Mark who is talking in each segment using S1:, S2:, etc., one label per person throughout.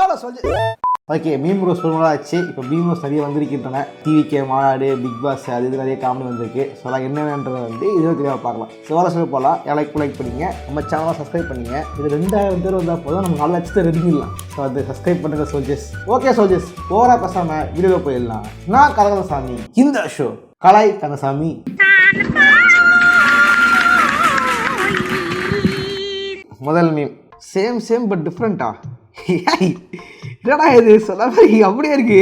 S1: Hello சொல்லு. Okay, meme rose ஆச்சு. இப்போ மீம் ரோஸ் நிறைய வந்திருக்கின்றன. டிவிகே மாநாடு, பிக் பாஸ், அது இது நிறைய காமெடி வந்திருக்கு. ஸோ அதெல்லாம் என்னென்னன்றதை வந்து 23 பார்க்கலாம். ஸோ போகலாம். லைக் பண்ணிங்க, நம்ம சேனலை சப்ஸ்கிரைப் பண்ணிங்க. இது 2000 பேர் வந்தால் போதும், நம்ம 4 லட்சத்தை ரெடிக்கலாம். ஸோ அது சப்ஸ்கிரைப் பண்ணுங்க சோல்ஜர்ஸ். ஓகே சோல்ஜர்ஸ், ஓவரா பேசாமல் வீடியோ போயிடலாம். நான் கனகசாமி. இந்த ஷோ கலை கனகசாமி. முதல் மீம் சேம் பட் டிஃப்ரெண்ட்டா? என்னடா இது சொல்ல அப்படியே இருக்கு.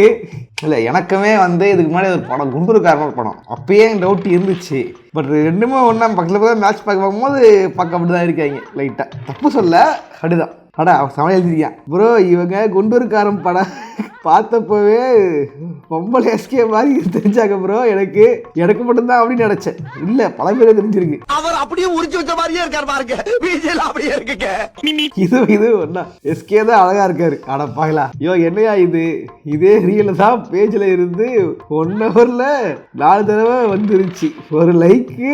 S1: இல்லை, எனக்குமே வந்து இதுக்கு முன்னாடி ஒரு படம் குண்டூர்காரன் படம் அப்பயே டவுட் இருந்துச்சு. பட் ரெண்டுமே ஒன்றா பக்கத்தில் மேட்ச் பார்க்கும்போது அப்படி தான் இருக்காங்க. லைட்டாக தப்பு சொல்ல அப்படிதான். சமையல் எழுதிருக்கேன் ப்ரோ. இவங்க குண்டூர்காரன் படம் பார்த்தப்பவே பொம்பளை எஸ்கே மாதிரி தெரிஞ்சாங்க ப்ரோ. எனக்கு மட்டும்தான் அப்படின்னு நினைச்சேன். இல்ல, பல பேரே தெரிஞ்சிருக்கு. அவர் அப்படியே உரிச்சு வச்ச மாதிரியே இருக்காரு பாருங்க. பிஜேல அப்படியே இருக்குங்க. இது ஒண்ணா எஸ்கே தான் அழகா இருக்காரு. ஆனா பாக்கலாம். ஐயோ என்னையா இது, இதே ரீல தான் பேஜ்ல இருந்து 1 ஹவர்ல 4 தடவை வந்துருச்சு. ஒரு லைக்கு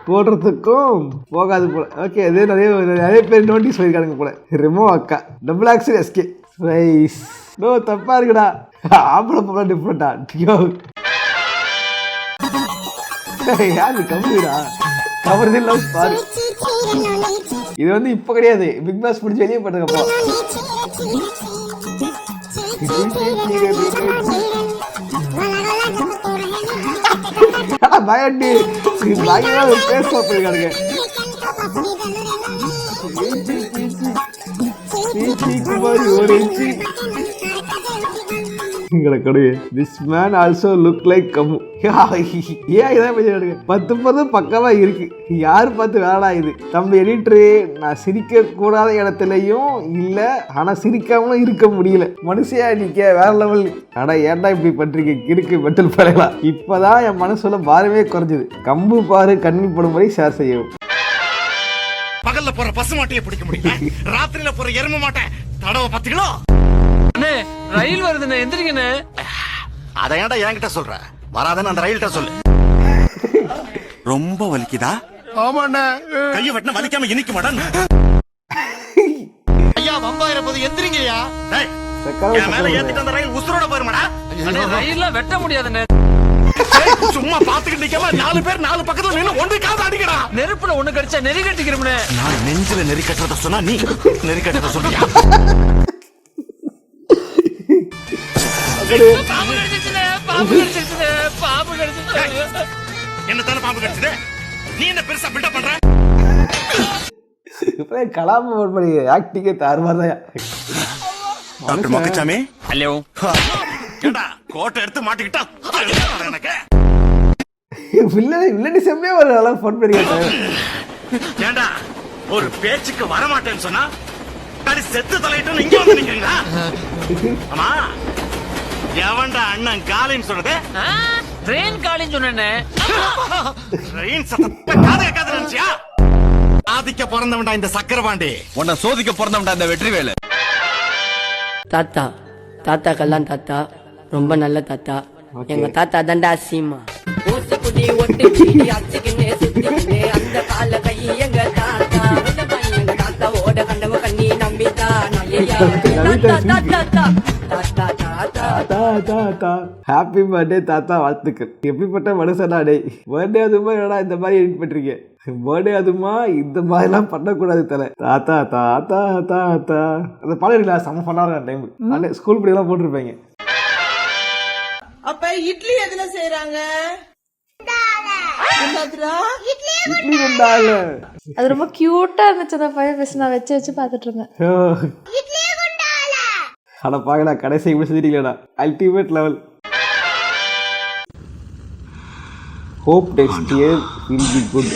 S1: போடுறதுக்கும் போகாது போல. ஓகே, அதே நிறைய பேர் நோட்டீஸ் பண்ணிருக்காங்க போல. ரெமோ அக்கா double action SK rise. No, தப்பா இருக்குடா. ஆம்பளை பொம்பளை டிஃப்ரெண்டா? யாரு கம்பெனிடா கவர்தி லவ் பாரு. இது வந்து இப்ப கிடையாது, பிக் பாஸ் பிடிச்சி வெளியே போட்டதுக்கப்போ. பயண்டி பேச போயிருக்கானுங்க. This man also look like கம்மு. ஏன் இதான் 10 பக்கமா இருக்கு. யாரு பார்த்து வேணா இது தம்பி எடிட்டரு. நான் சிரிக்க கூடாத இடத்துலயும் இல்ல, ஆனா சிரிக்காமலும் இருக்க முடியல. மனுஷியா நிக்க வேற லெவல். ஆனா ஏன்டா இப்படி பண்றீங்க? கிறுக்கு பெட்டல் பழகலாம். இப்பதான் என் மனசுல பாரமே குறைஞ்சது. கம்பு பாரு கண்ணி படும்படி ஷேர் செய்யவும்.
S2: பகல்ல போற பசு மாட்டையே பிடிக்க முடியல, ராத்திரில போற எரும மாட்டை தடவை பாத்தீங்களா?
S3: ரயில் வருதுன்னு எந்திரிக்கனே.
S2: அத ஏன்டா என்கிட்ட சொல்ற? வராதன்னு அந்த ரயில்கிட்ட சொல்லு. ரொம்ப வலிக்குதா? ஆமாண்ணே. கைய வெட்டின வலிக்காம இனிக்க மாட்டான். ஐயா வம்பாயிர போது எந்திரிங்கய்யா. என் மேல ஏத்திட்டு அந்த ரயில் உசுரோட போயிருமாடா.
S3: ரயில்ல வெட்ட முடியாதுண்ணே.
S2: சும்மா பாத்துக்கிட்டு நிக்காம 4 பேர் 4 பக்கத்துல நின்னு ஒன்று காது அடிக்கடா.
S3: நெருப்புல ஒண்ணு கடிச்சா நெறி கட்டிக்கிறோம்னே.
S2: நான் நெஞ்சில நெறி கட்டுறத சொன்னா நீ நெறி கட்டுறத சொல்றியா? என்னத்தான பாம்பு கடிச்சது? நீ என்ன பெருசா பில்டப் பண்ற?
S1: இப்ப கலாம் பண்ணி ஆக்டிங்கே தாறுமாறா.
S2: Doctor Mokkasamy
S3: hello.
S2: கேடா கோட்டை எடுத்து மாட்டிக்கிட்டா எனக்கு.
S1: வில்லடி செம்மே ஒரு நல்லா ஃபோன் பண்ணி கேட்டாங்க.
S2: ஏண்டா ஒரு பேச்சுக்கு வர மாட்டேன்னு சொன்னா கடி செத்து தலையிட்டு இங்க வந்து நிக்கிறீங்களா? ஆமா, எவன்டா அண்ணன் காலின்னு சொன்னது?
S3: ட்ரெயின் காலின்னு சொன்னேனே.
S2: ட்ரெயின் சத்தத்தை காது கேட்காத நினைச்சியா? சாதிக்க பிறந்தவன்டா இந்த சக்கரபாண்டி. உன்னை சோதிக்க பிறந்தவன்டா இந்த வெற்றிவேலு.
S4: தாத்தாக்கெல்லாம் தாத்தா ரொம்ப நல்ல தாத்தா. எங்க தாத்தா தண்டா சீமா. அந்த கால கை எங்க தாத்தா. எங்க தாத்தா ஓட கண்டவ கண்ணி நம்பித்தா.
S1: ஹாப்பி பர்த்டே தாத்தா, வாழ்த்துக்கள். எப்படிப்பட்ட மனுஷனா டே. பர்த்டே அதுமா என்னடா இந்த மாதிரி எடிட் பண்றீங்க? பர்த்டே அதுமா இந்த மாதிரிலாம் பண்ணக்கூடாது தலை. தாத்தா தாத்தா தாத்தா அந்த பாடம் இருக்கா? செம்ம பண்ணாரு டைம். ஸ்கூல் படிக்கலாம் போட்டிருப்பீங்க.
S5: அப்ப இட்லி எதுல செய்யறாங்க?
S6: அது ரொம்ப கியூட்டா இருந்துச்சு. அந்த பையன் பேசி நான் வச்சு பார்த்துட்டு இருந்தேன்.
S1: ஆனா பாக்கலாம், கடைசி இப்படி செஞ்சிட்டீங்களா? Ultimate level. Hope next year will be good.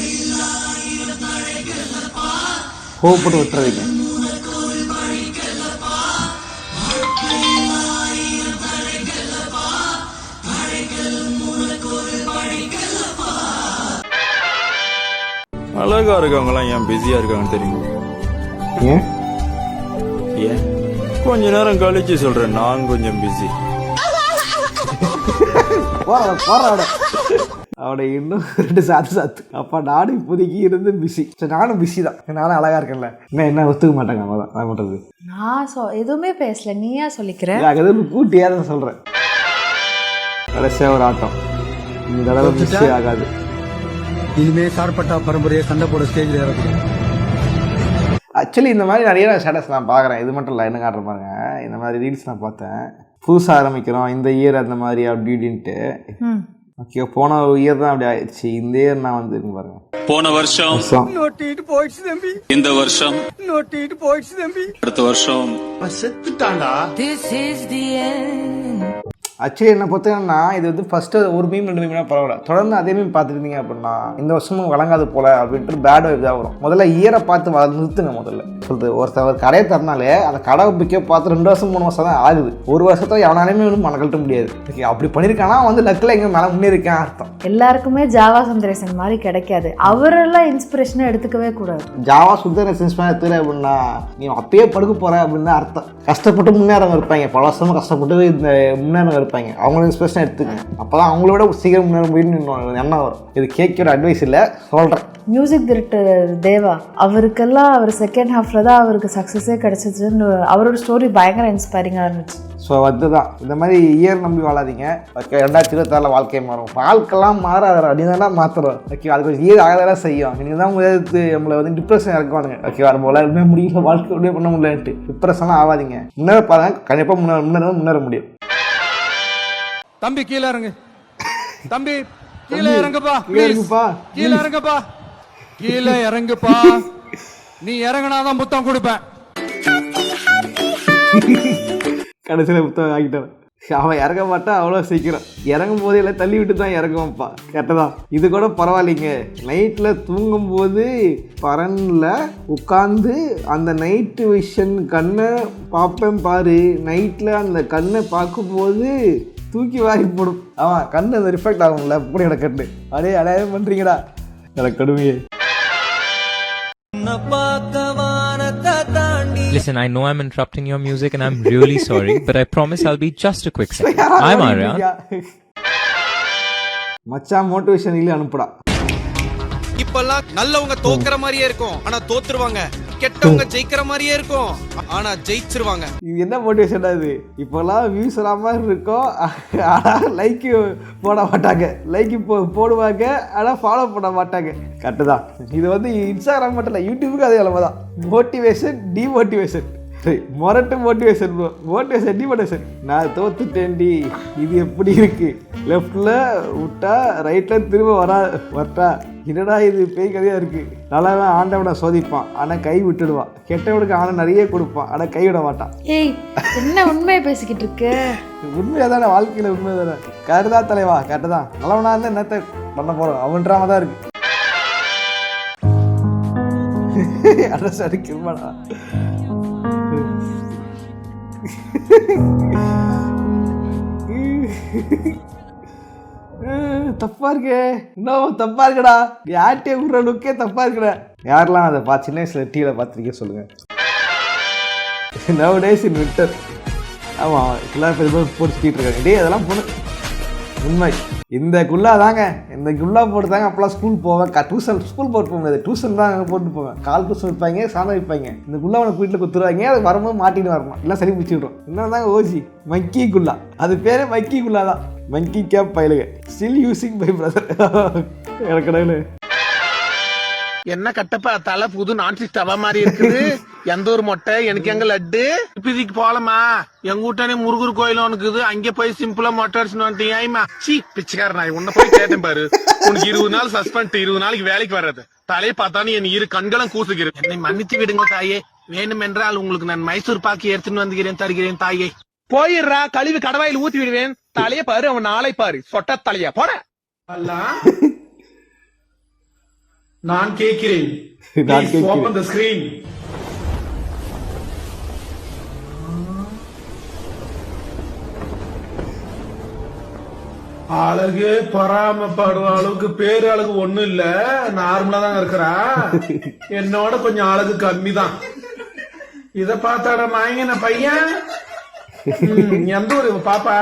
S1: Hope விட்டுறீங்க.
S7: அழகா இருக்கவங்களாம் ஏன் பிஸியா இருக்காங்கன்னு தெரியுமா? ஏன் கொஞ்ச நேரம் கழிச்சு சொல்றேன், நான் கொஞ்சம் பிஸி.
S1: அவனை இன்னும் 2 சாத்து. அப்போ நானும் இப்போதைக்கு இருந்து பிஸி. சரி நானும் பிஸி தான், நானும் அழகாக இருக்கேன்ல, என்ன ஒத்துக்க மாட்டாங்க. அவன் தான் பண்ணுறது.
S6: நான் எதுவுமே பேசல, நீயா சொல்லிக்கிறேன்.
S1: அது கூட்டியாக தான் சொல்கிறேன். கடைசியாக ஒரு ஆட்டம், இந்த தடவை மிஸ்ஸே ஆகாது.
S8: இனிமே சார்பட்டா பரம்பரையை சண்டை போட ஸ்டேஜில் இறக்கணும்.
S1: ஆக்சுவலி இந்த மாதிரி நிறைய ஸ்டேட்டஸ் நான் பார்க்குறேன். இது மட்டும் இல்லை, என்ன காட்டுற பாருங்க, இந்த மாதிரி ரீல்ஸ் நான் பார்த்தேன். புதுசாக ஆரம்பிக்கிறோம் இந்த இயர் அந்த மாதிரி அப்படி இப்படின்ட்டு. ஓகே, போன இயர் தான் அப்படி ஆயிடுச்சு. இந்த இயர் நான் வந்து பாருங்க,
S7: போன வருஷம்
S8: நோட்டிட்டு போயிடுச்சு தம்பி,
S7: இந்த வருஷம்
S8: நோட்டிட்டு போயிடுச்சு தம்பி,
S7: அடுத்த வருஷம்
S2: செத்துட்டான்டா.
S1: ஆக்சுவலி என்ன பார்த்தீங்கன்னா இது வந்து ஃபஸ்ட்டு ஒரு மீம் 2 மீம்னா பரவாயில்ல, தொடர்ந்து அதே மீம் பார்த்துருந்தீங்க அப்படின்னா இந்த வருஷமும் வழங்காது போல அப்படின்ட்டு பேட் வைப் தான் வரும். முதல்ல இயரை பார்த்து நிறுத்துங்க. முதல்ல சொல்லுது ஒருத்தர் கடையை தரனாலே அந்த கடை பிக்க பார்த்து 2 வருஷம் 3 வருஷம் தான் ஆகுது. ஒரு வருஷத்துல எவனாலுமே வந்து மனக்கழட்ட முடியாது. ஓகே, அப்படி பண்ணியிருக்கானா வந்து லக்கில் எங்கே மேலே முன்னேறிருக்கேன் அர்த்தம்.
S6: எல்லாருக்குமே ஜாவா சுந்தரேசன் மாதிரி கிடைக்காது. அவரெல்லாம் இன்ஸ்பிரேஷனை எடுத்துக்கவே கூடாது.
S1: ஜாவா சுந்தரேசன் இன்ஸ்பிரேஷன் எடுத்துக்கிற அப்படின்னா நீ அப்பயே படுக்க போற அப்படின்னு அர்த்தம். கஷ்டப்பட்டு முன்னேறவங்க இருப்பாங்க, பல வருஷமா கஷ்டப்பட்டு இந்த முன்னேறவங்க இருப்பாங்க, அவங்களோட இன்ஸ்பிரேஷன் எடுத்துக்கங்க. அப்போதான் அவங்களோட சீக்கிரம் முன்னேற முடியும்னு எண்ணம் வரும். இது கேட்கிற அட்வைஸ் இல்லை, சொல்கிறேன்.
S6: மியூசிக் டைரக்டர் தேவா, அவருக்கெல்லாம் அவர் செகண்ட் ஹாஃப்ல தான் அவருக்கு சக்ஸஸே கிடைச்சிச்சுன்னு அவரோட ஸ்டோரி பயங்கர இன்ஸ்பைரிங்காக இருந்துச்சு.
S1: ஸோ அதுதான் இந்த மாதிரி இயர் நம்பி வாழாதீங்க. ஓகே, 2026 வாழ்க்கை மாறும். வாழ்க்கைலாம் மாறாது, அப்படிதான் மாற்றுறோம். ஓகே, அது கொஞ்சம் இயர் ஆகதான் செய்யும். நீங்கள் தான் முதல்த்து நம்மளை வந்து டிப்ரெஷன் இறக்குவானுங்க. ஓகே, வர போல எதுவுமே முடியல, வாழ்க்கை அப்படியே பண்ண முடியலன்ட்டு டிப்ரெஷன்லாம் ஆகாதீங்க. முன்னேற பாருங்க, கண்டிப்பாக முன்னேற முடியும்.
S8: தம்பி கீழே இறங்கு, தம்பி கீழே இறங்குப்பா, கீழே இறங்குப்பா, கீழே இறங்குப்பா. நீ இறங்கினாதான் புத்தகம் கொடுப்பேன்.
S1: கடைசியில் புத்தகம் ஆகிட்டான். அவன் இறங்க மாட்டான் அவ்வளோ சீக்கிரம். இறங்கும் போதே எல்லாம் தள்ளி விட்டு தான் இறங்குவான்ப்பா. கரெக்டாக இது கூட பரவாயில்லைங்க. நைட்டில் தூங்கும்போது பரனில் உட்காந்து அந்த நைட்டு விஷன் கண்ணை பார்ப்பேன் பாரு. நைட்டில் அந்த கண்ணை பார்க்கும்போது தூக்கி வாங்கி போடும். ஆமாம், கண்ணு அந்த ரிஃப்ளெக்ட் ஆகும்ல, அப்படி எனக்கு கண்ணு அடே அடையாளம் பண்ணுறீங்கடா எனக்கு கடுமையே.
S9: Listen, I know I'm interrupting your music and I'm really sorry, but I promise I'll be just a quick second. I'm Arya.
S1: மச்சான் மோட்டிவேஷன் இல்லை அனுப்புடா.
S10: இப்பெல்லாம் நல்லவங்க தோக்குற மாதிரியே இருக்கும், ஆனா தோத்துருவாங்க. கெட்டவங்க ஜெயிக்கிற மாதிரியே இருக்கும், ஆனா ஜெயிச்சிருவாங்க.
S1: இது என்ன மோட்டிவேஷன் இது? இப்பெல்லாம் வியூஸ் வர மாதிரி இருக்கும், ஆனா லைக் போட மாட்டாங்க. லைக் போடுவாங்க, ஆனா ஃபாலோ பண்ண மாட்டாங்க. கரெக்டு தான். இது வந்து இன்ஸ்டாகிராம் மட்டும் இல்லை, யூடியூபுக்கு அதே அளவு தான். மோட்டிவேஷன் டிமோட்டிவேஷன், மொரட்டு மோட்டிவேஷன், மோட்டிவேஷன் டிமோட்டிவேஷன். நான் தோத்துட்டேன்டி, இது எப்படி இருக்கு? லெஃப்டில் விட்டா ரைட்டில் திரும்ப வரட்டா? என்னடா இது பேய் கதையாக இருக்குது. நல்லவன் ஆண்டவனை சோதிப்பான், ஆனால் கை விட்டுடுவான். கெட்டவனுக்கு ஆனால் நிறைய கொடுப்பான், ஆனால் கை விட மாட்டான்.
S6: ஏய், என்ன உண்மையை பேசிக்கிட்டு இருக்கு?
S1: உண்மையாக தானே, வாழ்க்கையில் உண்மை தானே. கருதா தலைவா, கரெக்டு தான். நல்லவனா இருந்தால் என்னத்தை பண்ண போகிறோம், அவன்றாம தான் இருக்கு. அட்ரஸ் அடிக்குமாடா. தப்பா இருக்கு, இன்னும் தப்பா இருக்குடா. யார்கிட்டே விடுற லுக்கே தப்பா இருக்குடா. யாரெல்லாம் அதை சின்ன வயசுல டிவியில் பார்த்துருக்கே சொல்லுங்க. Now days in winter. ஆமாம், எல்லாரும் பெரிய பேர் போட்டு சுற்றிட்டு இருக்காங்க. டே அதெல்லாம் பொண்ணு உண்மை. இந்த குல்லா தாங்க, இந்த குல்லா போட்டு தாங்க அப்போலாம் ஸ்கூல் போவேன். டியூஷன் ஸ்கூல் போட்டு போக முடியாது, டியூஷன் தான் அங்கே போட்டு போவேன். கால் டியூஷன் வைப்பாங்க, சாணம் வைப்பாங்க. இந்த குல்லாவை வீட்டில் குத்துருவாங்க, அது வரும்போது மாட்டின்னு வரணும், எல்லாம் சரி பிடிச்சிடுறோம். என்ன தாங்க ஓசி மக்கி குல்லா, அது பேரே மக்கி குல்லா தான். மங்கி கேப் பயிலுங்க, ஸ்டில் யூசிங் பை பிரதர். எனக்கு
S2: என்ன கட்டப்பா தலை புது நான்ஸ்டிக் தவா மாதிரி இருக்குது. எந்த ஒரு மொட்டை, எனக்கு எங்க லட்டு. இப்பதிக்கு போலமா எங்க வீட்டானே முருகர் கோயில் இருக்குது, அங்க போய் சிம்பிளா மொட்டை அடிச்சுன்னு வந்துட்டீங்க. சி பிச்சைக்கார நாய், உன்ன போய் கேட்டேன் பாரு. உனக்கு 20 நாள் சஸ்பெண்ட், 20 நாளைக்கு வேலைக்கு வர்றது. தலையை பார்த்தானு என் இரு கண்களும் கூசுகிறேன். என்னை மன்னித்து விடுங்க தாயே. வேணுமென்றால் உங்களுக்கு நான் மைசூர் பாக்கு எடுத்துன்னு வந்துகிறேன், தருகிறேன் தாயே. போயிடுறா, கழிவு கடவாயில் ஊத்தி விடுவேன். தலைய பாரு, அவன் நாளை பாரு, சொட்ட தலையா போட. நான் கேட்கிறேன், ஓபன் தி ஸ்கிரீன். அழகு பராமப்படுற அளவுக்கு பேரு அழகு ஒண்ணும் இல்ல, நார்மலா தான் இருக்கிறா. என்னோட கொஞ்சம் அழகு கம்மி தான். இத பார்த்தாட மாயன பையன். எந்த ஒரு பாப்பா?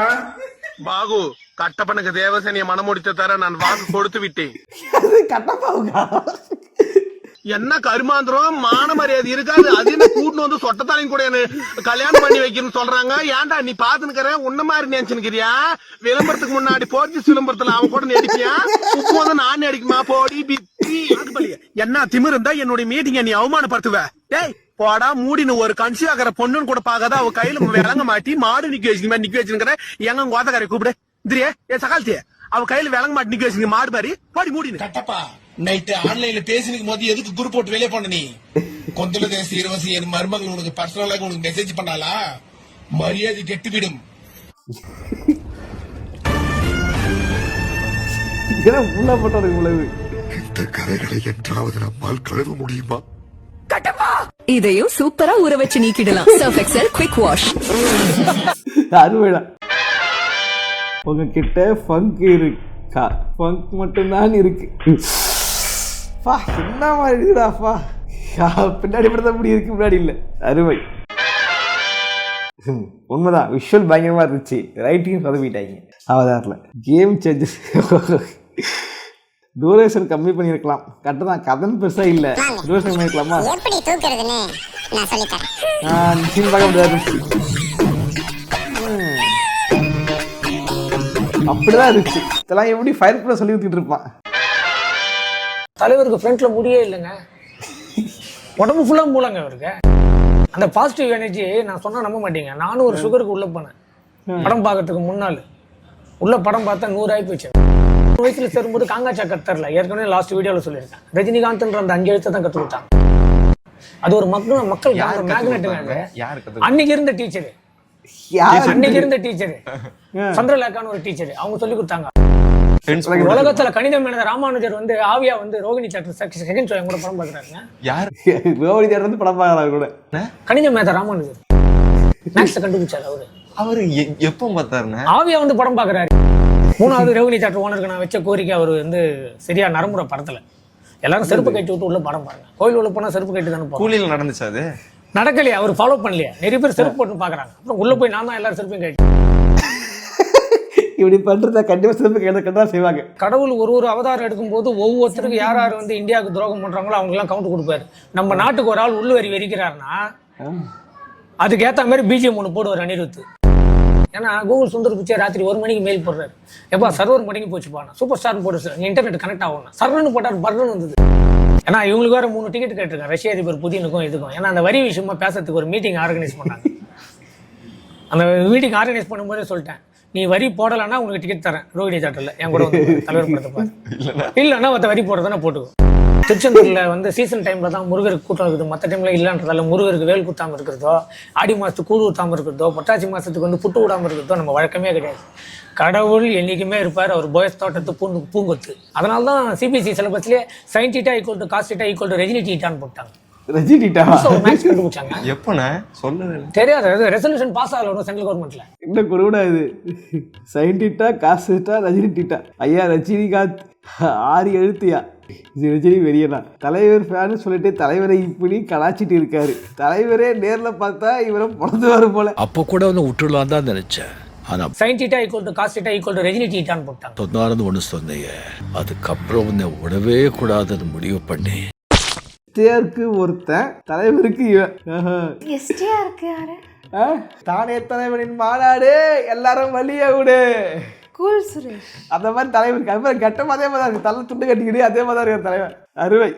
S2: பாகு கட்டப்பனுக்கு தேவசேனிய மனமுடித்த தர நான் வாக்கு கொடுத்து விட்டேன்.
S1: அது கட்டப்பாவுக்கா?
S2: என்ன கருமாந்திரம் மான மரியாதை இருக்காது. அது என்ன கூட்டு வந்து சொட்டத்தாலையும் கூட கல்யாணம் பண்ணி வைக்கணும்னு சொல்றாங்க. ஏன்டா நீ பாத்துக்கிற உன்ன மாதிரி நினைச்சுக்கிறியா? விளம்பரத்துக்கு முன்னாடி போர்ச்சுஸ் விளம்பரத்துல அவன் கூட நடிப்பியா? உப்பு வந்து நான் நடிக்குமா? போடி பித்தி. என்ன திமிர் இருந்தா என்னுடைய மீட்டிங்க நீ அவமானப்படுத்துவ? டேய் போடா மூடினு ஒரு கன்சி ஆகிற பொண்ணுன்னு கூட பாக்காத அவ கையில விளங்க மாட்டி மாடு நிக்க வச்சுக்கிற எங்க கோத்தக்காரை கூப்பிடு திரியே ஏ சகாலத்திய அவ கையில விளங்க மாட்டி நிக்க வச்சுங்க மாடு மாதிரி போடி மூடினு. கட்டப்பா நைட்டு ஆன்லைன்ல பேசினுக்கும் போது எதுக்கு குரூப் போட்டு வெளியே போன நீ? கொந்தல தேசி இருவசி என் மருமகள் உனக்கு பர்சனலாக உனக்கு மெசேஜ் பண்ணாலா? மரியாதை கெட்டுவிடும்.
S1: உள்ள போட்டது உழவு.
S11: இந்த கரைகளை என்றாவது நம்மால் கழுவ முடியுமா?
S4: இதையும் சூப்பரா ஊற வச்சு நீக்கிடலாம். Surf excel quick wash.
S1: அருமைடா. உங்ககிட்ட ஃபங்க் இருக்கா? ஃபங்க் மட்டும்தான் இருக்கு. பா என்ன மாதிரி இருக்குடாப்பா. பின்னாடி படத்த முடி இருக்கு, முன்னாடி இல்லை. அருமை. உண்மைதான், விஷுவல் பயங்கரமா இருந்துச்சு. ரைட்டிங் சொதப்பிட்டாங்க அவதாரில். Game changes. டூரேஷன் கம்மி பண்ணியிருக்கலாம். கரெக்டாக தான், கதன் பெருசாக இல்லை. டூரேஷன் கம்மி இருக்கலாமா? சீன் பார்க்க முடியாது. அப்படிதான் இருந்துச்சு. இதெல்லாம் எப்படி ஃபயர் கூட சொல்லி கொடுத்துட்டு இருப்பான்.
S12: தலைவருக்கு ஃப்ரண்ட்ல முடியே இல்லைங்க, உடம்பு ஃபுல்லா மூலங்க அவருக்கு. அந்த பாசிட்டிவ் எனர்ஜி நான் சொன்னா நம்ப மாட்டீங்க. நானும் ஒரு சுகருக்கு உள்ள போனேன் படம் பார்க்கறதுக்கு முன்னாள். உள்ள படம் பார்த்தா 100 ஆகி போச்சு. வயசுல சேரும்போது காங்காச்சா கத்தரல. ஏற்கனவே லாஸ்ட் வீடியோவில் சொல்லியிருக்கேன். ரஜினிகாந்த்ன்ற அந்த 5 எழுத்தை தான் கற்றுக் கொடுத்தாங்க. அது ஒரு மக்கள் மேக்னெட்டுங்க. அன்னைக்கு இருந்த டீச்சரு, அன்னைக்கு இருந்த டீச்சரு சந்திரலேகான்னு ஒரு டீச்சர், அவங்க சொல்லி கொடுத்தாங்க. உலகத்துல கணிதம் எழுத ராமானுஜர் வந்து ஆவியா வந்து ரோகிணி சாப்டர் செகண்ட் ஷோ கூட படம் பாக்குறாருங்க.
S1: யார் ரோகிணி சாப்டர் வந்து படம் பாக்குறாரு கூட?
S12: கணிதம் மேத ராமானுஜர் மேக்ஸ் கண்டுபிடிச்சாரு. அவரு
S13: எப்போ பார்த்தாருங்க?
S12: ஆவியா வந்து படம் பாக்குறாரு. 3வது ரோகிணி சாப்டர் ஓனருக்கு நான் வச்ச கோரிக்கை அவர் வந்து சரியா நரமுறை படத்துல எல்லாரும் செருப்பு கட்டி விட்டு உள்ள படம் பாருங்க. கோயில் உள்ள போனா செருப்பு கட்டி தானே போகும்.
S13: கூலியில் நடந்துச்சு அது
S12: நடக்கலையே, அவர் ஃபாலோ பண்ணலையே. நிறைய பேர் செருப்பு போட்டு பாக்குறாங்க. அப்புறம் உள்ள போய் நான் தான் எல்லாரும் செருப்பையும் கட்டி
S1: இப்படி பண்றத கண்டிப்பா சிறப்பு கேட்டா செய்வாங்க.
S12: கடவுள் ஒரு அவதாரம் எடுக்கும் போது ஒவ்வொருத்தருக்கு யார் யார் வந்து இந்தியாவுக்கு துரோகம் பண்றாங்களோ அவங்க எல்லாம் கவுண்ட் கொடுப்பாரு. நம்ம நாட்டுக்கு ஒரு ஆள் உள்ளுவரி வெறிக்கிறாருன்னா அதுக்கு ஏத்த மாதிரி பிஜிஎம் ஒன்று போடுவார் அனிருத். ஏன்னா கூகுள் சுந்தர் பிச்சை ராத்திரி 1 மணிக்கு மெயில் போடுறாரு, எப்பா சர்வர் முடங்கி போச்சுப்பானா சூப்பர் ஸ்டார் போடு இன்டர்நெட் கனெக்ட் ஆகணும். சர்வர்னு போட்டார் பர்னு வந்தது. ஏன்னா இவங்களுக்கு வேற 3 டிக்கெட் கேட்டிருக்காங்க, ரஷ்ய அதிபர் புதினுக்கும் இதுக்கும். ஏன்னா அந்த வரி விஷயமா பேசுறதுக்கு ஒரு மீட்டிங் ஆர்கனைஸ் பண்ணாங்க. அந்த மீட்டிங் ஆர்கனைஸ் பண்ணும்போதே சொல்லிட்டேன், நீ வரி போடலன்னா உங்களுக்கு டிக்கெட் தரேன் ரோகிணி தேட்டர்ல என் கூட தலைவர் படத்தை இல்லைன்னா மற்ற வரி போடுறதுன்னா போட்டுக்கோ. திருச்செந்தூர்ல வந்து சீசன் டைம்ல தான் முருகருக்கு கூட்டம் இருக்குது, மற்ற டைம்ல இல்லைன்றதால முருகருக்கு வேல் குத்தாம இருக்கிறதோ, ஆடி மாசத்துக்கு கூழ் ஊத்தாம இருக்கிறதோ, புரட்டாசி மாசத்துக்கு வந்து புட்டு விடாம இருக்கிறதோ நம்ம வழக்கமே கிடையாது. கடவுள் என்னைக்குமே இருப்பார். அவர் போயஸ் தோட்டத்து பூங்கொத்து. அதனால தான் சிபிஎஸ்சி சிலபஸ்லேயே sin θ = cos θ = ரஜினி டீட்டான்னு போட்டாங்க.
S1: ரஜினி டீட்டா
S12: மேக்ஸ் கண்டுபிடிச்சாங்க.
S13: எப்போண்ணே சொல்லவே
S12: தெரியாது. ரெசல்யூஷன் பாஸ் ஆகல சென்ட்ரல் கவர்மெண்ட்ல.
S1: என்ன குருடா இது? sin θ cos θ Rajini theta. ஐயா ரஜினிகாந்த் 6 எழுத்தியா? இது ரஜினி வெறியனா? தலைவர் ஃபேன்னு சொல்லிட்டு தலைவரை இப்படி கலாச்சிட்டு இருக்காரு. தலைவரே நேர்ல பார்த்தா இவரை பிறந்து வரும் போல.
S11: அப்போ கூட வந்து விட்டுடலாம் தான் நினைச்சேன். ஆனா
S12: sin θ = cos θ = ரஜினி டீட்டான்னு போட்டாங்க.
S11: சொன்னார்னு ஒன்று சொன்னீங்க, அதுக்கப்புறம் வந்து விடவே கூடாதுன்னு முடிவு பண்ணி.
S1: எஸ்டிஆருக்கு ஒருத்தன், தலைவருக்கு இவன்.
S6: எஸ்டிஆருக்கு யாரு?
S1: தானே தலைவனின் மாநாடு, எல்லாரும் வழிய விடு.
S6: கூல் சுரேஷ்.
S1: அந்த மாதிரி தலைவருக்கு அது மாதிரி கட்டம் அதே மாதிரி இருக்கு. தலை துண்டு கட்டிக்கிட்டு அதே மாதிரி தான் இருக்க தலைவர். அருமை.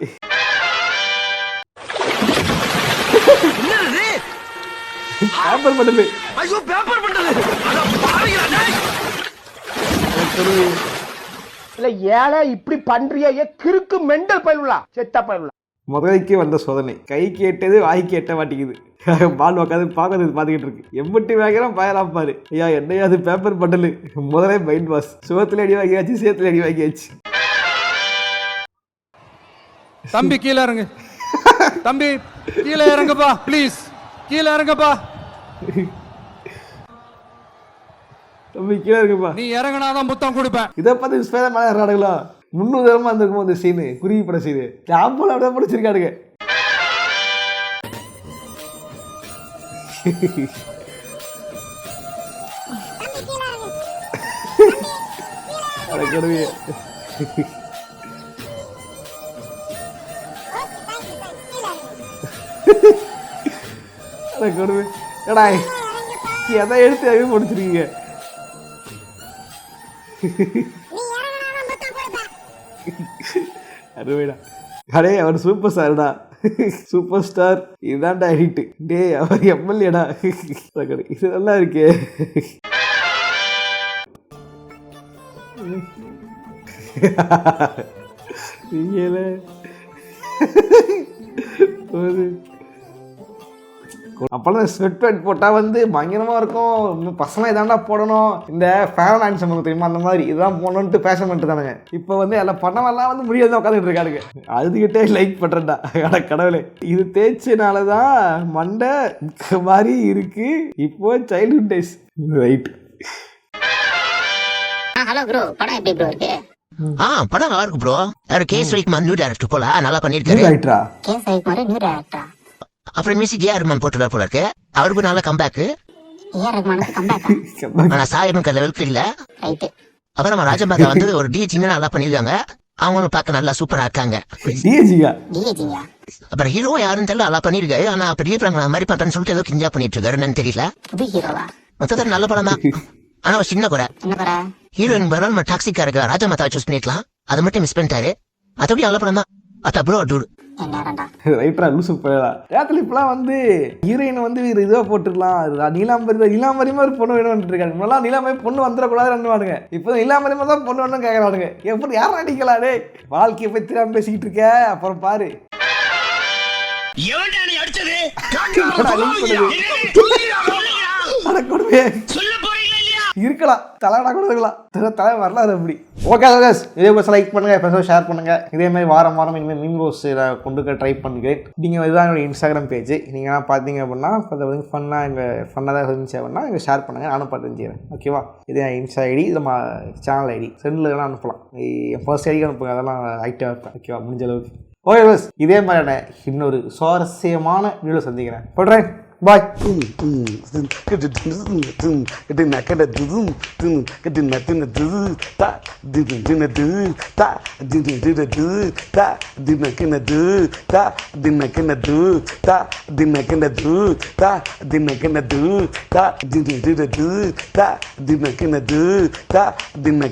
S1: பேப்பர் பண்ணுது.
S2: ஐயோ பேப்பர் பண்டது. அட பாவிங்களா
S12: இல்ல ஏழை இப்படி பண்றியே கிறுக்கு மெண்டல் பயிலுலா செத்த பயிலுலா.
S1: முதலைக்கு வந்த சோதனை. கை கேட்டது வாய்க்கு எட்ட மாட்டேங்குது. பால் உட்காந்து பார்த்துக்கிட்டு இருக்கு. எம்பட்டி வாங்கிறோம் பயலாம் பாரு. ஐயா என்னையா அது பேப்பர் பண்டலு. முதலே மைண்ட் வாஷ். சுகத்துல அடி வாங்கியாச்சு, சேத்துல அடி வாங்கியாச்சு.
S8: தம்பி கீழே இறங்கு. தம்பி கீழே இறங்குப்பா ப்ளீஸ். கீழே இறங்குப்பா.
S1: தம்பி கீழே இருக்குப்பா.
S8: நீ இறங்கினாதான் புத்தம் கொடுப்பேன்.
S1: இதை பார்த்து இன்ஸ்பயர் மேலே இறங்குறாங்களா? 300 தரமா இருந்திருக்கும் அந்த சீனு. குருவி பட சீனு. டாம்போல அப்படியே பிடிச்சிருக்கானுங்க. அட கடவுளே. அட கடவுளே. ஏடா எதை எடுத்து எதையும் முடிச்சிருக்கீங்க. அருமைடா. அடே அவர் சூப்பர் ஸ்டார்டா, சூப்பர் ஸ்டார். இதுதான்டா ஹிட். டே அவர் எம்எல்ஏடா. இது நல்லா இருக்கே. அப்பெல்லாம் ஸ்வெட் பேண்ட் போட்டால் வந்து பயங்கரமாக இருக்கும். இன்னும் பசங்க இதாண்டா போடணும், இந்த ஃபேன் ஆன்ஸ் நமக்கு தெரியுமா, அந்த மாதிரி இதுதான் போடணுன்ட்டு பேஷன் பண்ணிட்டு தானுங்க. இப்போ வந்து எல்லாம் பண்ணவெல்லாம் வந்து முடியாது உட்காந்துட்டு இருக்கானுங்க. அதுக்கிட்டே லைக் பண்ணுறேன்டா. அட கடவுளே, இது தேய்ச்சனால தான் மண்டை மாதிரி இருக்கு. இப்போ childhood days. Right.
S4: Hello bro, படம் எப்படி ப்ரோ இருக்கு?
S14: படம் நல்லா இருக்கு bro. KS Ravikumar new director போல நல்லா பண்ணிருக்காரு.
S4: கேஸ் ரவிக்குமார் நியூ டைரக்டரா?
S14: அப்புறம் மியூசிக் ஏஆர் ரஹ்மான் போட்டுருவார் போல இருக்கு. அவருக்கு நல்ல கம்பேக்.
S4: AR ரஹ்மானுக்கு comeback.
S14: ஆனா சாயனுக்கு லெவலுக்கு இல்ல.
S4: ரைட்.
S14: அப்புறம் நம்ம ராஜபாதா வந்து ஒரு டிஜிங்க நல்லா பண்ணிருக்காங்க. அவங்களும் பார்க்க நல்லா சூப்பரா இருக்காங்க.
S1: டிஜியா.
S14: அப்புறம் ஹீரோ யாருன்னு தெரியல, நல்லா பண்ணிருக்காரு. ஆனா பெரிய படம் மாதிரி பண்றேன்னு சொல்லிட்டு ஏதோ கிஞ்சா பண்ணிட்டு இருக்காருன்னு தெரியல. மொத்தத்தில் நல்ல படம் தான். ஆனா ஒரு சின்ன குறை, ஹீரோயின் பதிலாக நம்ம டாக்ஸிக்கா இருக்க ராஜமாதாவை சூஸ் பண்ணிருக்கலாம். அதை மட்டும் மிஸ் பண்ணிட்டாரு. மற்றபடி நல்ல படம் தான். அத்தா ப்ரோ டூடு
S1: ரைட்டரா லூசு போயிடலாம். ஏத்துல இப்பெல்லாம் வந்து ஹீரோயின் வந்து இதுவாக போட்டுருக்கலாம். நீலாம்பரி மாதிரி பொண்ணு வேணும்னு இருக்காங்க. முன்னாடி நீலாம்பரி பொண்ணு வந்துடக்கூடாதுன்னு. இப்போ நீலாம்பரி மாதிரி தான் பொண்ணு வேணும்னு கேட்கறானுங்க. எப்படி யாரும் அடிக்கலாம்? டே வாழ்க்கையை பற்றி தெரியாம பேசிக்கிட்டு இருக்க. அப்புறம் பாரு இருக்கலாம், தலைவடா கூட இருக்கலாம். தலை வரலாறு அப்படி. ஓகே இதே பஸ் லைக் பண்ணுங்க, எப்போ ஷேர் பண்ணுங்க. இதே மாதிரி வாரம் இனிமேல் மீன் ரோஸ் கொண்டு ட்ரை பண்ணுறேன். நீங்கள் இதுதான் என்னோட இன்ஸ்டாகிராம் பேஜ். நீங்கள் பார்த்தீங்க அப்படின்னா அதை வந்து ஃபன்னாக தான் இருந்துச்சு அப்படின்னா இங்கே ஷேர் பண்ணுங்கள். நானும் பார்த்து தெரிஞ்சுக்கிறேன். ஓகேவா? இதே இன்ஸ்டா ஐடி, இது நம்ம சேனல் ஐடி. சென்டில் எல்லாம் அனுப்பலாம். என் ஃபர்ஸ்ட் ஐடிக்கு அனுப்புங்க. அதெல்லாம் ஆக்டிவாக இருப்பேன். ஓகேவா? முடிஞ்ச அளவுக்கு. ஓகே பஸ் இதே மாதிரியான இன்னொரு சுவாரஸ்யமான வீடியோ சந்திக்கிறேன். போடுறேன். பாய்.